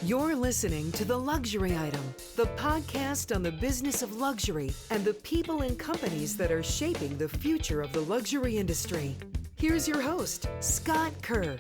You're listening to The Luxury Item, the podcast on the business of luxury and the people and companies that are shaping the future of the luxury industry. Here's your host, Scott Kerr.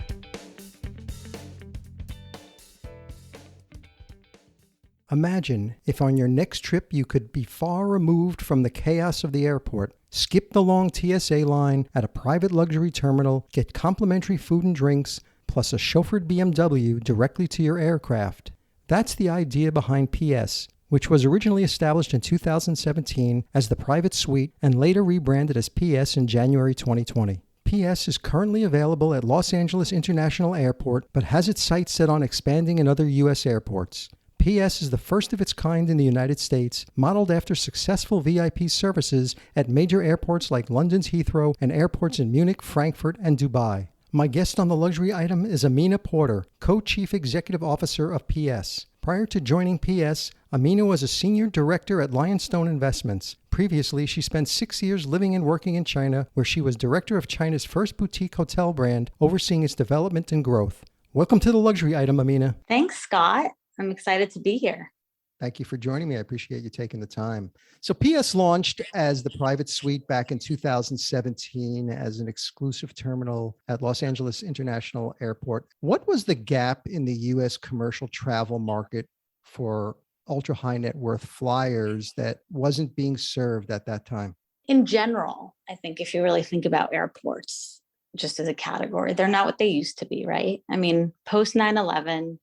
Imagine if on your next trip you could be far removed from the chaos of the airport, skip the long TSA line at a private luxury terminal, get complimentary food and drinks, plus a chauffeured BMW directly to your aircraft. That's the idea behind PS, which was originally established in 2017 as the Private Suite and later rebranded as PS in January 2020. PS is currently available at Los Angeles International Airport, but has its sights set on expanding in other U.S. airports. PS is the first of its kind in the United States, modeled after successful VIP services at major airports like London's Heathrow and airports in Munich, Frankfurt, and Dubai. My guest on the luxury item is Amina Porter, Co-Chief Executive Officer of PS. Prior to joining PS, Amina was a Senior Director at Lionstone Investments. Previously, she spent 6 years living and working in China, where she was Director of China's first boutique hotel brand, overseeing its development and growth. Welcome to the luxury item, Amina. Thanks, Scott. I'm excited to be here. Thank you for joining me. I appreciate you taking the time. So PS launched as the Private Suite back in 2017 as an exclusive terminal at Los Angeles International Airport. What was the gap in the U.S. commercial travel market for ultra high net worth flyers that wasn't being served at that time? In general, I think if you really think about airports, just as a category, they're not what they used to be, right? I mean, post 9/11,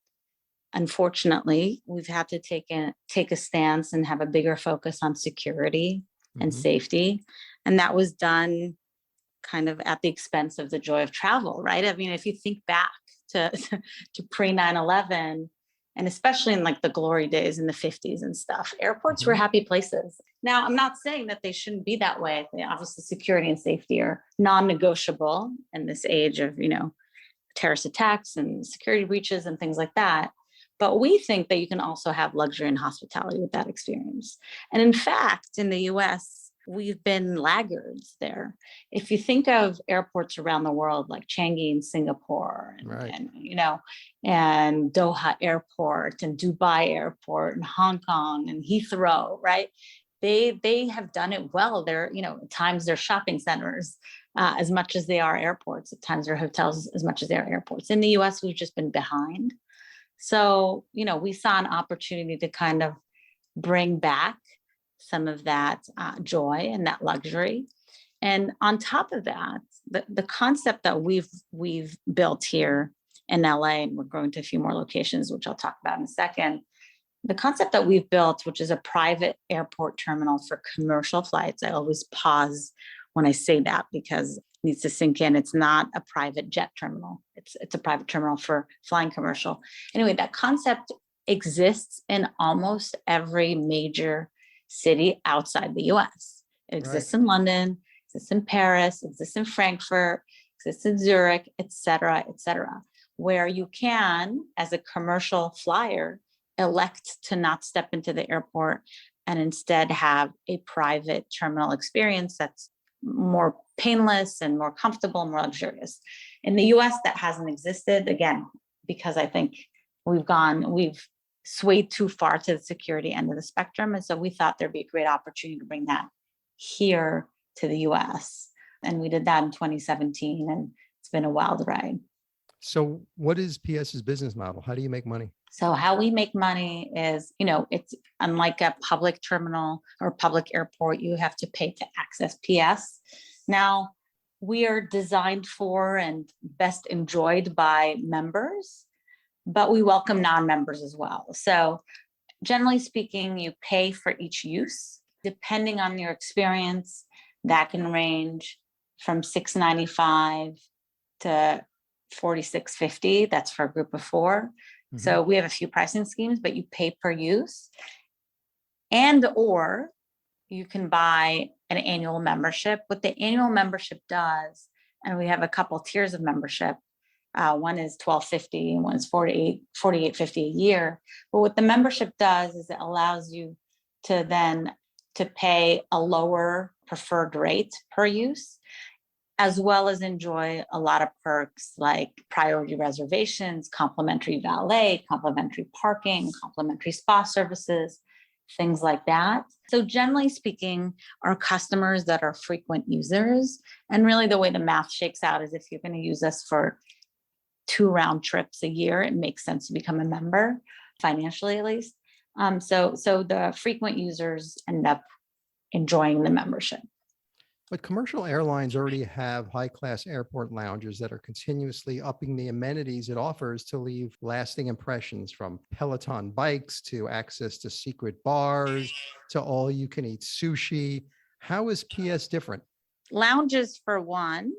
unfortunately, we've had to take a stance and have a bigger focus on security and safety. And that was done kind of at the expense of the joy of travel, right? I mean, if you think back to pre 9/11, and especially in like the glory days in the 50s and stuff, airports were happy places. Now, I'm not saying that they shouldn't be that way. Obviously, security and safety are non-negotiable in this age of, terrorist attacks and security breaches and things like that. But we think that you can also have luxury and hospitality with that experience. And in fact, in the US, we've been laggards there. If you think of airports around the world, like Changi in Singapore, and Doha Airport and Dubai Airport and Hong Kong and Heathrow, right? They have done it well. They're, at times they're shopping centers as much as they are airports. At times they're hotels as much as they are airports. In the US, we've just been behind. So, we saw an opportunity to kind of bring back some of that joy and that luxury. And on top of that, the concept that we've built here in LA, and we're growing to a few more locations, which I'll talk about in a second. The concept that we've built, which is a private airport terminal for commercial flights. I always pause when I say that because it needs to sink in. It's not a private jet terminal. It's a private terminal for flying commercial. Anyway, that concept exists in almost every major city outside the US. It exists in London, exists in Paris, exists in Frankfurt, exists in Zurich, et cetera, where you can, as a commercial flyer, elect to not step into the airport and instead have a private terminal experience that's more painless and more comfortable, more luxurious. In the US, that hasn't existed, again, because I think we've swayed too far to the security end of the spectrum. And so we thought there'd be a great opportunity to bring that here to the US. And we did that in 2017, and it's been a wild ride. So what is PS's business model? How do you make money? So how we make money is, it's unlike a public terminal or public airport, you have to pay to access PS. Now, we are designed for and best enjoyed by members, but we welcome non-members as well. So generally speaking, you pay for each use. Depending on your experience, that can range from $695 to $46.50. That's for a group of 4. So we have a few pricing schemes, but you pay per use, or you can buy an annual membership. What the annual membership does, and we have a couple tiers of membership. One is $12.50 and one is $48.50 a year. But what the membership does is it allows you to pay a lower preferred rate per use. as well as enjoy a lot of perks like priority reservations, complimentary valet, complimentary parking, complimentary spa services, things like that. So generally speaking, our customers that are frequent users, and really the way the math shakes out is if you're going to use us for 2 round trips a year, it makes sense to become a member, financially at least. So the frequent users end up enjoying the membership. But commercial airlines already have high-class airport lounges that are continuously upping the amenities it offers to leave lasting impressions, from Peloton bikes to access to secret bars to all-you-can-eat sushi. How is PS different? Lounges, for one,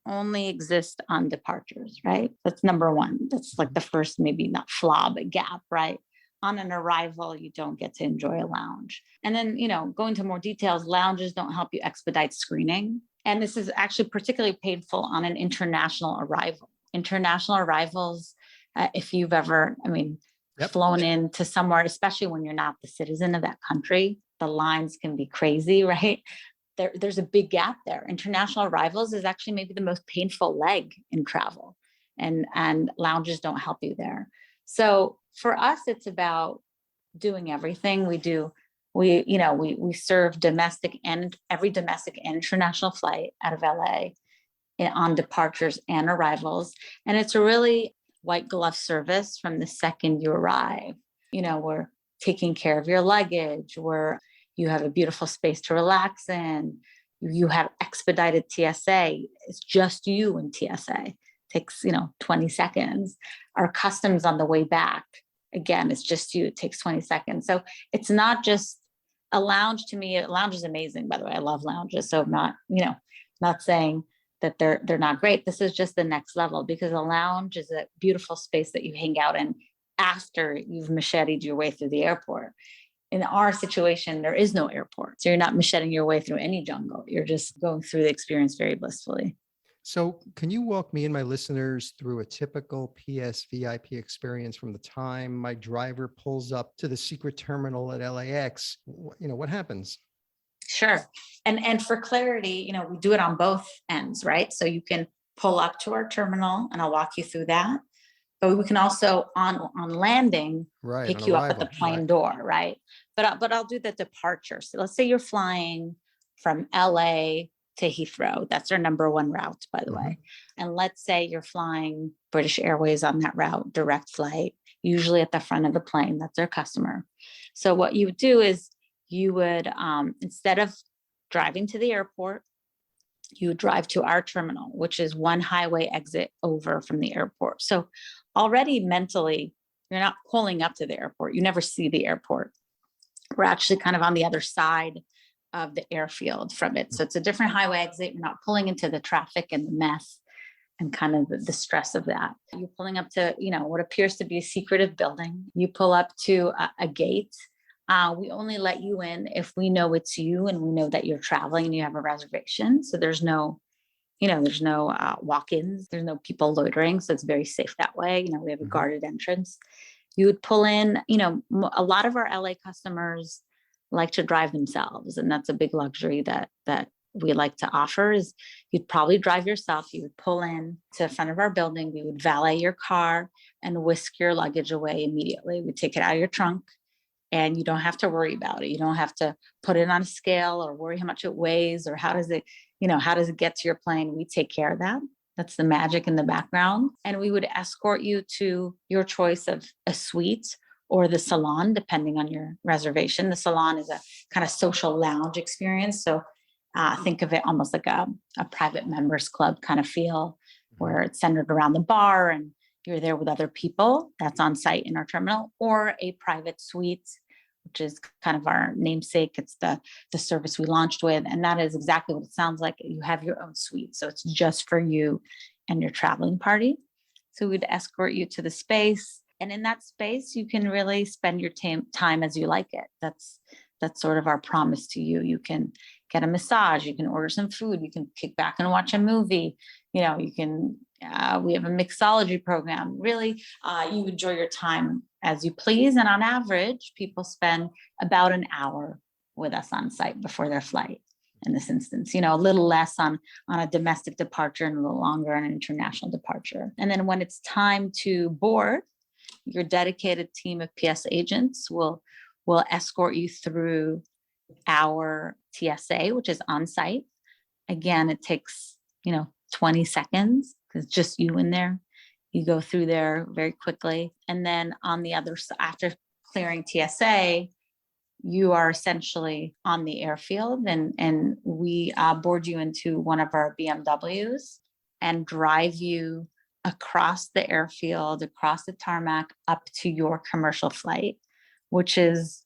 only exist on departures, right? That's number one. That's like the first, maybe not flaw, but gap, right? On an arrival, you don't get to enjoy a lounge. And then, go into more details, lounges don't help you expedite screening. And this is actually particularly painful on an international arrival. International arrivals, if you've ever, flown into somewhere, especially when you're not the citizen of that country, the lines can be crazy, right? There's a big gap there. International arrivals is actually maybe the most painful leg in travel, and lounges don't help you there. So for us, it's about doing everything we do. We serve domestic and every domestic and international flight out of LA on departures and arrivals. And it's a really white glove service from the second you arrive. We're taking care of your luggage. You have a beautiful space to relax in. You have expedited TSA. It's just you in TSA. Takes 20 seconds. Our customs on the way back, again, it's just you. It takes 20 seconds. So it's not just a lounge. To me, a lounge is amazing, by the way. I love lounges. So I'm not saying that they're not great. This is just the next level, because a lounge is a beautiful space that you hang out in after you've macheted your way through the airport. In our situation, there is no airport. So you're not macheting your way through any jungle. You're just going through the experience very blissfully. So can you walk me and my listeners through a typical PS VIP experience from the time my driver pulls up to the secret terminal at LAX? What happens? Sure. And for clarity, we do it on both ends, right? So you can pull up to our terminal and I'll walk you through that. But we can also on landing, pick you up at the plane door, right? But I'll do the departure. So let's say you're flying from LA to Heathrow. That's our number one route, by the way. And let's say you're flying British Airways on that route, direct flight, usually at the front of the plane. That's our customer. So what you would do is you would, instead of driving to the airport, you would drive to our terminal, which is one highway exit over from the airport. So already mentally, you're not pulling up to the airport. You never see the airport. We're actually kind of on the other side of the airfield from it. So it's a different highway exit. You're not pulling into the traffic and the mess and kind of the stress of that. You're pulling up to, what appears to be a secretive building. You pull up to a gate. We only let you in if we know it's you and we know that you're traveling and you have a reservation. So there's no walk-ins. There's no people loitering. So it's very safe that way. We have a guarded entrance. You would pull in, a lot of our LA customers like to drive themselves. And that's a big luxury that we like to offer is you'd probably drive yourself. You would pull in to the front of our building. We would valet your car and whisk your luggage away immediately. We'd take it out of your trunk and you don't have to worry about it. You don't have to put it on a scale or worry how much it weighs or how does it get to your plane. We take care of that. That's the magic in the background. And we would escort you to your choice of a suite or the Salon, depending on your reservation. The Salon is a kind of social lounge experience. So think of it almost like a private members club kind of feel, where it's centered around the bar and you're there with other people. That's on site in our terminal, or a private suite, which is kind of our namesake. It's the service we launched with. And that is exactly what it sounds like. You have your own suite. So it's just for you and your traveling party. So we'd escort you to the space. And in that space, you can really spend your time as you like it. That's sort of our promise to you. You can get a massage, you can order some food, you can kick back and watch a movie. We have a mixology program. Really, you enjoy your time as you please. And on average, people spend about an hour with us on site before their flight. in this instance, a little less on a domestic departure and a little longer on an international departure. And then when it's time to board, your dedicated team of PS agents will escort you through our TSA, which is on site. Again, it takes, 20 seconds because it's just you in there. You go through there very quickly. And then on the other side, after clearing TSA, you are essentially on the airfield, and we board you into one of our BMWs and drive you across the airfield, across the tarmac, up to your commercial flight, which is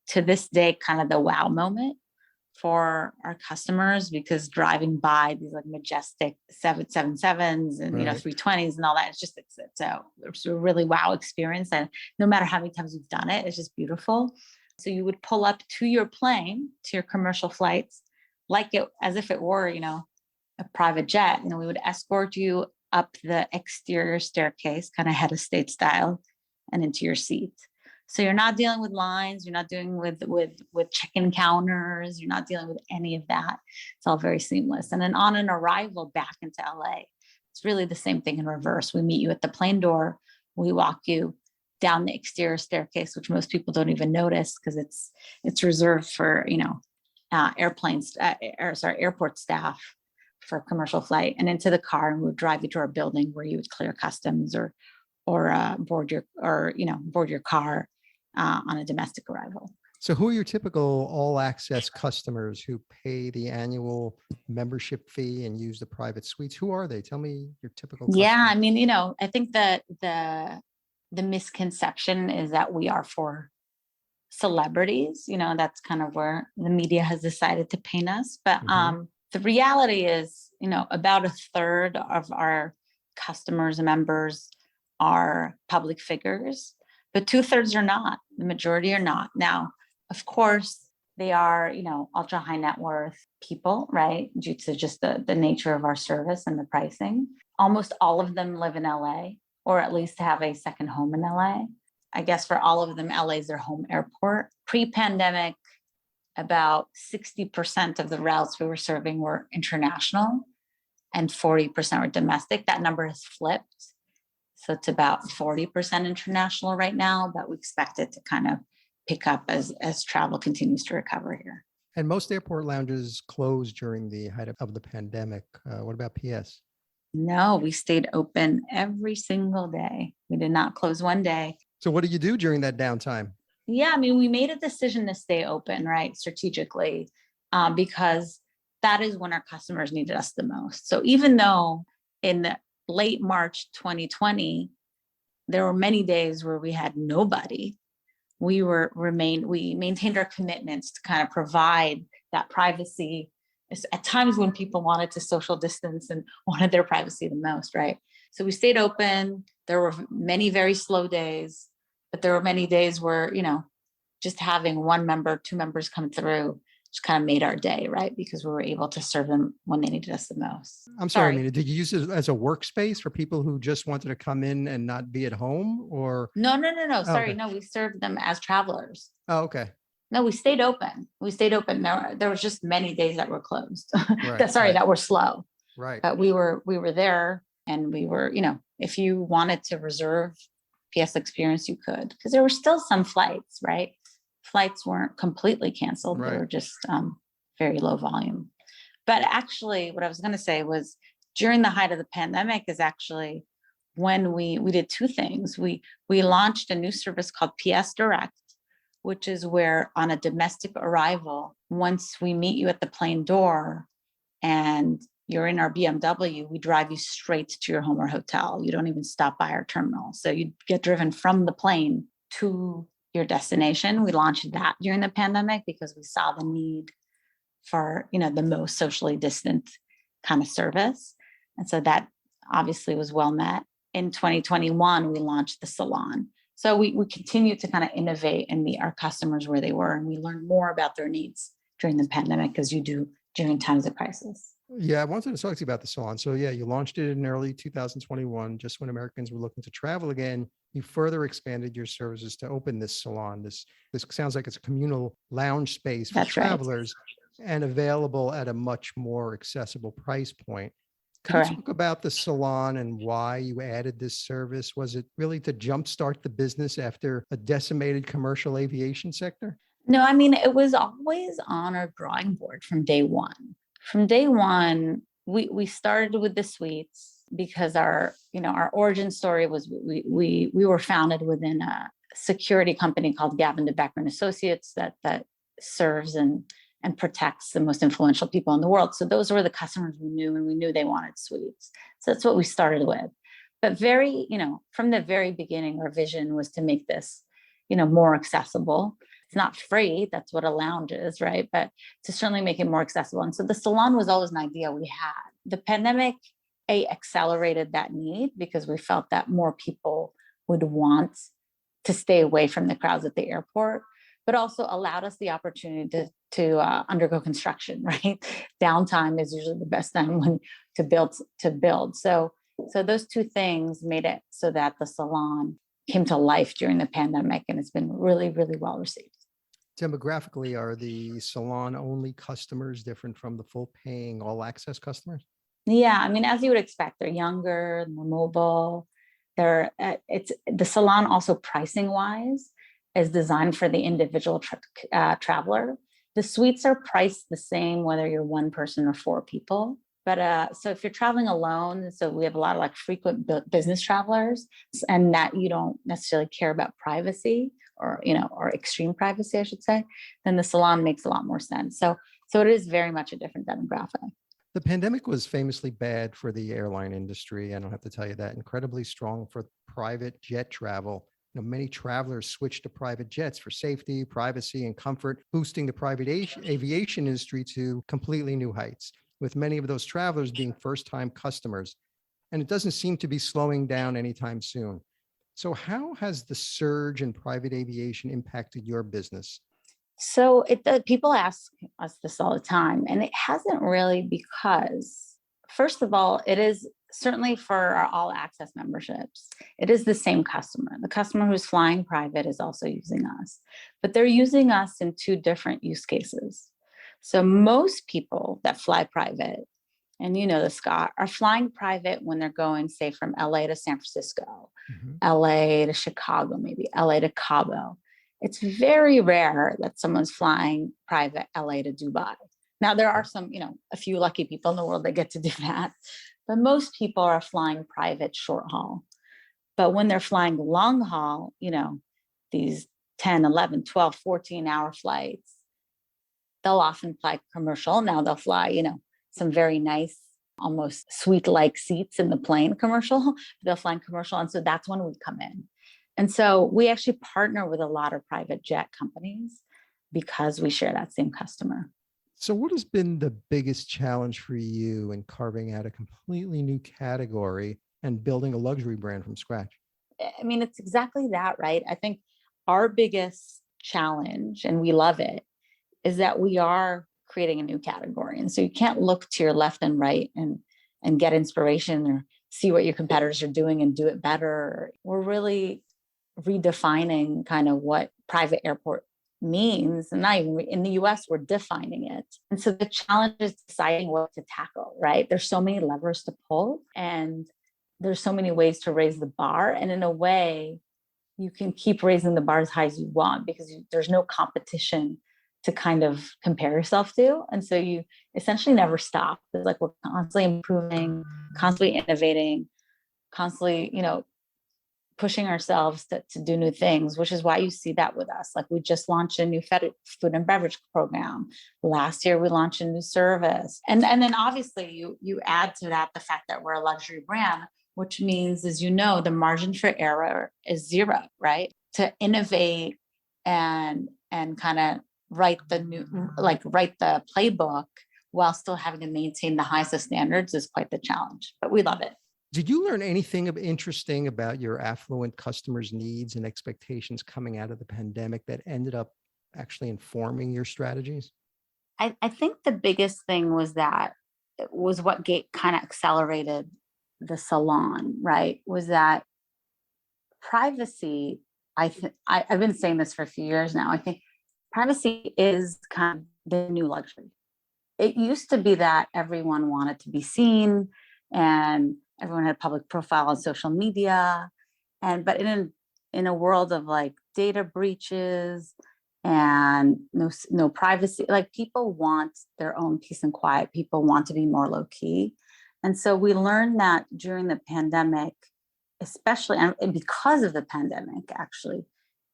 to this day kind of the wow moment for our customers, because driving by these like majestic 777s and Right. 320s and all that, it's a really wow experience. And no matter how many times you've done it, it's just beautiful. So you would pull up to your plane, to your commercial flights, as if it were, a private jet. We would escort you up the exterior staircase, kind of head of state style, and into your seat. So you're not dealing with lines, you're not dealing with check-in counters, you're not dealing with any of that. It's all very seamless. And then on an arrival back into LA, it's really the same thing in reverse. We meet you at the plane door, we walk you down the exterior staircase, which most people don't even notice because it's reserved for airport staff for commercial flight, and into the car, and we would drive you to our building where you would clear customs or board your car on a domestic arrival. So who are your typical all access customers who pay the annual membership fee and use the private suites? Who are they? Tell me your typical customer. Yeah, I think that the misconception is that we are for celebrities. That's kind of where the media has decided to paint us. But the reality is, about a third of our customers and members are public figures, but 2/3 are not. The majority are not. Now, of course, they are, ultra high net worth people, right? Due to just the nature of our service and the pricing. Almost all of them live in LA, or at least have a second home in LA. I guess for all of them, LA is their home airport. Pre-pandemic, about 60% of the routes we were serving were international and 40% were domestic. That number has flipped. So it's about 40% international right now, but we expect it to kind of pick up as travel continues to recover here. And most airport lounges closed during the height of the pandemic. What about PS? No, we stayed open every single day. We did not close one day. So what did you do during that downtime? Yeah, we made a decision to stay open, right, strategically, because that is when our customers needed us the most. So even though in the late March 2020, there were many days where we had nobody, we maintained our commitments to kind of provide that privacy at times when people wanted to social distance and wanted their privacy the most, right? So we stayed open. There were many very slow days, but there were many days where, just having one member, two members come through just kind of made our day, right? Because we were able to serve them when they needed us the most. I'm sorry, Amina, did you use it as a workspace for people who just wanted to come in and not be at home, or? No. Sorry, okay. no, we served them as travelers. Oh, okay. No, we stayed open. There was just many days that were closed. Right, that were slow. Right. But we were there, and we were, if you wanted to reserve PS experience, you could, because there were still some flights, right? Flights weren't completely canceled. Right. They were just very low volume. But actually, what I was going to say was during the height of the pandemic is actually when we did two things. We launched a new service called PS Direct, which is where on a domestic arrival, once we meet you at the plane door and you're in our BMW, we drive you straight to your home or hotel. You don't even stop by our terminal. So you get driven from the plane to your destination. We launched that during the pandemic because we saw the need for, the most socially distant kind of service. And so that obviously was well met. In 2021, we launched the Salon. So we continue to kind of innovate and meet our customers where they were. And we learned more about their needs during the pandemic, as you do during times of crisis. Yeah, I wanted to talk to you about the Salon. So yeah, you launched it in early 2021, just when Americans were looking to travel again. You further expanded your services to open this Salon. This sounds like it's a communal lounge space for That's travelers. Right. and available at a much more accessible price point. Could you Correct. talk about the salon and why you added this service? Was it really to jumpstart the business after a decimated commercial aviation sector? No, I mean, it was always on our drawing board from day one. From day one, we started with the suites because our origin story was we were founded within a security company called Gavin DeBecker and Associates that serves and protects the most influential people in the world. So those were the customers we knew, and we knew they wanted suites. So that's what we started with. But from the very beginning, our vision was to make this, more accessible. It's not free. That's what a lounge is, right? But to certainly make it more accessible. And so the salon was always an idea we had. The pandemic, accelerated that need because we felt that more people would want to stay away from the crowds at the airport, but also allowed us the opportunity to undergo construction, right? Downtime is usually the best time to build. So those two things made it so that the salon came to life during the pandemic, and it's been really, really well received. Demographically, are the salon only customers different from the full paying all access customers? Yeah, I mean, as you would expect, they're younger, more mobile. It's the salon also pricing wise is designed for the individual traveler. The suites are priced the same whether you're one person or four people. But so if you're traveling alone, so we have a lot of like frequent business travelers, and that you don't necessarily care about privacy or extreme privacy, I should say, then the salon makes a lot more sense. So it is very much a different demographic. The pandemic was famously bad for the airline industry. I don't have to tell you that. Incredibly strong for private jet travel. Many travelers switched to private jets for safety, privacy, and comfort, boosting the private aviation industry to completely new heights, with many of those travelers being first-time customers. And it doesn't seem to be slowing down anytime soon. So how has the surge in private aviation impacted your business? So people ask us this all the time, and it hasn't really, because first of all, it is certainly for our all access memberships. It is the same customer. The customer who's flying private is also using us, but they're using us in two different use cases. So most people that fly private, and this, Scott, are flying private when they're going, say, from LA to San Francisco, LA to Chicago, maybe LA to Cabo. It's very rare that someone's flying private LA to Dubai. Now, there are some, a few lucky people in the world that get to do that, but most people are flying private short haul. But when they're flying long haul, these 10, 11, 12, 14-hour flights, they'll often fly commercial. Now they'll fly, some very nice, almost suite-like seats in the plane commercial. They'll fly in commercial. And so that's when we come in. And so we actually partner with a lot of private jet companies because we share that same customer. So what has been the biggest challenge for you in carving out a completely new category and building a luxury brand from scratch? I mean, it's exactly that, right? I think our biggest challenge, and we love it, is that we are creating a new category. And so you can't look to your left and right and get inspiration or see what your competitors are doing and do it better. We're really redefining kind of what private airport means. And not even in the US, we're defining it. And so the challenge is deciding what to tackle, right? There's so many levers to pull, and there's so many ways to raise the bar. And in a way, you can keep raising the bar as high as you want because there's no competition to kind of compare yourself to. And so you essentially never stop. It's like we're constantly improving, constantly innovating, constantly, pushing ourselves to do new things, which is why you see that with us. Like we just launched a new food and beverage program. Last year, we launched a new service. And then obviously you add to that the fact that we're a luxury brand, which means, as the margin for error is zero, right? To innovate and kind of write the playbook while still having to maintain the highest of standards is quite the challenge, but we love it. Did you learn anything interesting about your affluent customers' needs and expectations coming out of the pandemic that ended up actually informing your strategies? I think the biggest thing was what kind of accelerated the salon, right? Was that privacy. I've been saying this for a few years now. I think privacy is kind of the new luxury, it used to be that everyone wanted to be seen and everyone had a public profile on social media. But in a world of like data breaches and no privacy, like people want their own peace and quiet. People want to be more low key. And so we learned that during the pandemic, especially, and because of the pandemic, actually,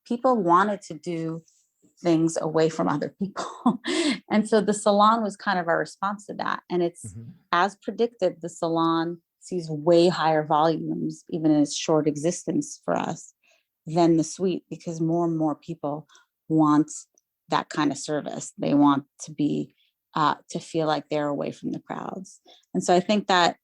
people wanted to do things away from other people. And so the Salon was kind of our response to that. And it's as predicted, the Salon sees way higher volumes, even in its short existence for us, than the suite, because more and more people want that kind of service. They want to be to feel like they're away from the crowds. And so I think that,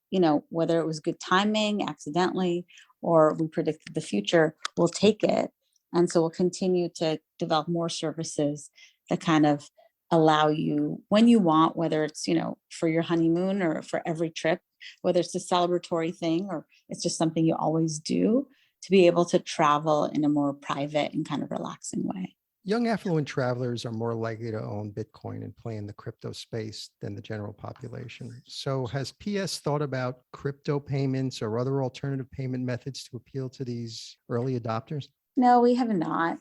whether it was good timing, accidentally, or we predicted the future, we'll take it. And so we'll continue to develop more services that kind of allow you when you want, whether it's, for your honeymoon or for every trip, whether it's a celebratory thing or it's just something you always do, to be able to travel in a more private and kind of relaxing way. Young affluent travelers are more likely to own Bitcoin and play in the crypto space than the general population. So has PS thought about crypto payments or other alternative payment methods to appeal to these early adopters? No, we have not.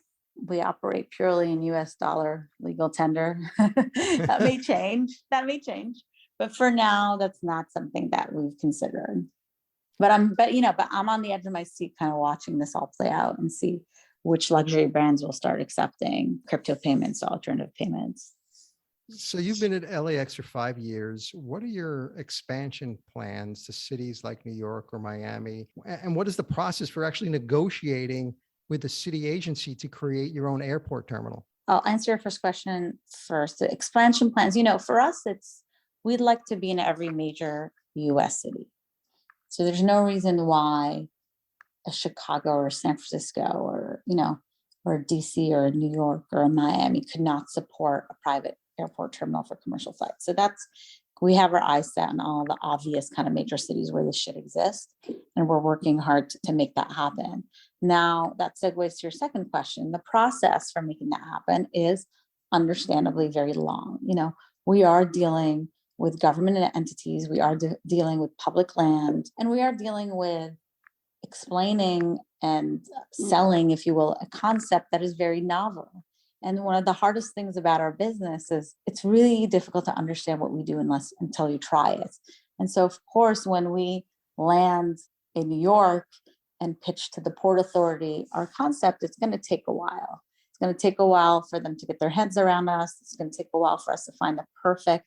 We operate purely in US dollar legal tender. That may change. But for now, that's not something that we've considered. But I'm on the edge of my seat kind of watching this all play out and see which luxury brands will start accepting crypto payments, alternative payments. So you've been at LAX for 5 years. What are your expansion plans to cities like New York or Miami? And what is the process for actually negotiating with the city agency to create your own airport terminal? I'll answer your first question first. The expansion plans, for us, we'd like to be in every major US city. So there's no reason why a Chicago or San Francisco or DC or New York or Miami could not support a private airport terminal for commercial flights. So we have our eyes set on all the obvious kind of major cities where this should exist. And we're working hard to make that happen. Now that segues to your second question. The process for making that happen is understandably very long. We are dealing with government entities, we are dealing with public land, and we are dealing with explaining and selling, if you will, a concept that is very novel. And one of the hardest things about our business is it's really difficult to understand what we do until you try it. And so, of course, when we land in New York and pitch to the Port Authority our concept, it's going to take a while. It's going to take a while for them to get their heads around us. It's going to take a while for us to find the perfect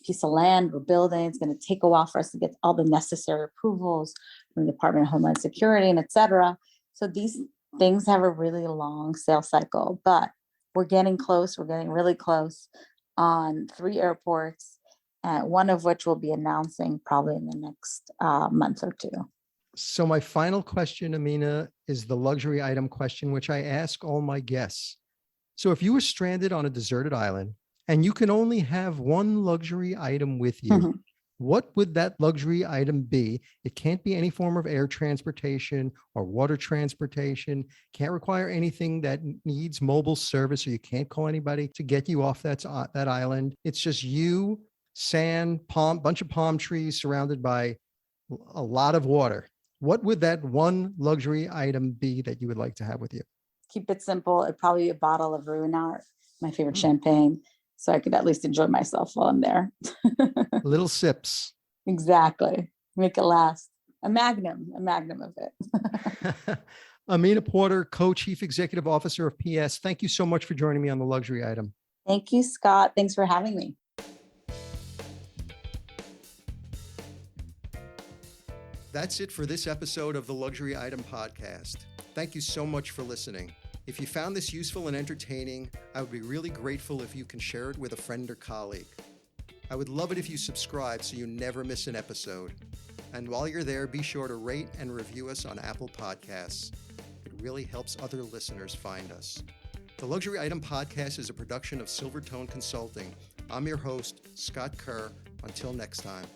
piece of land we're building. It's going to take a while for us to get all the necessary approvals from the Department of Homeland Security and et cetera. So these things have a really long sales cycle, but we're getting close. We're getting really close on 3 airports, one of which we'll be announcing probably in the next month or 2. So my final question, Amina, is the luxury item question, which I ask all my guests. So if you were stranded on a deserted island and you can only have one luxury item with you, what would that luxury item be? It can't be any form of air transportation or water transportation. Can't require anything that needs mobile service, or you can't call anybody to get you off that island. It's just you, sand, bunch of palm trees surrounded by a lot of water. What would that one luxury item be that you would like to have with you? Keep it simple. It'd probably be a bottle of Ruinart, my favorite champagne, so I could at least enjoy myself while I'm there. Little sips. Exactly. Make it last. A magnum of it. Amina Porter, Co-Chief Executive Officer of PS. Thank you so much for joining me on the luxury item. Thank you, Scott. Thanks for having me. That's it for this episode of the Luxury Item Podcast. Thank you so much for listening. If you found this useful and entertaining, I would be really grateful if you can share it with a friend or colleague. I would love it if you subscribe so you never miss an episode. And while you're there, be sure to rate and review us on Apple Podcasts. It really helps other listeners find us. The Luxury Item Podcast is a production of Silvertone Consulting. I'm your host, Scott Kerr. Until next time.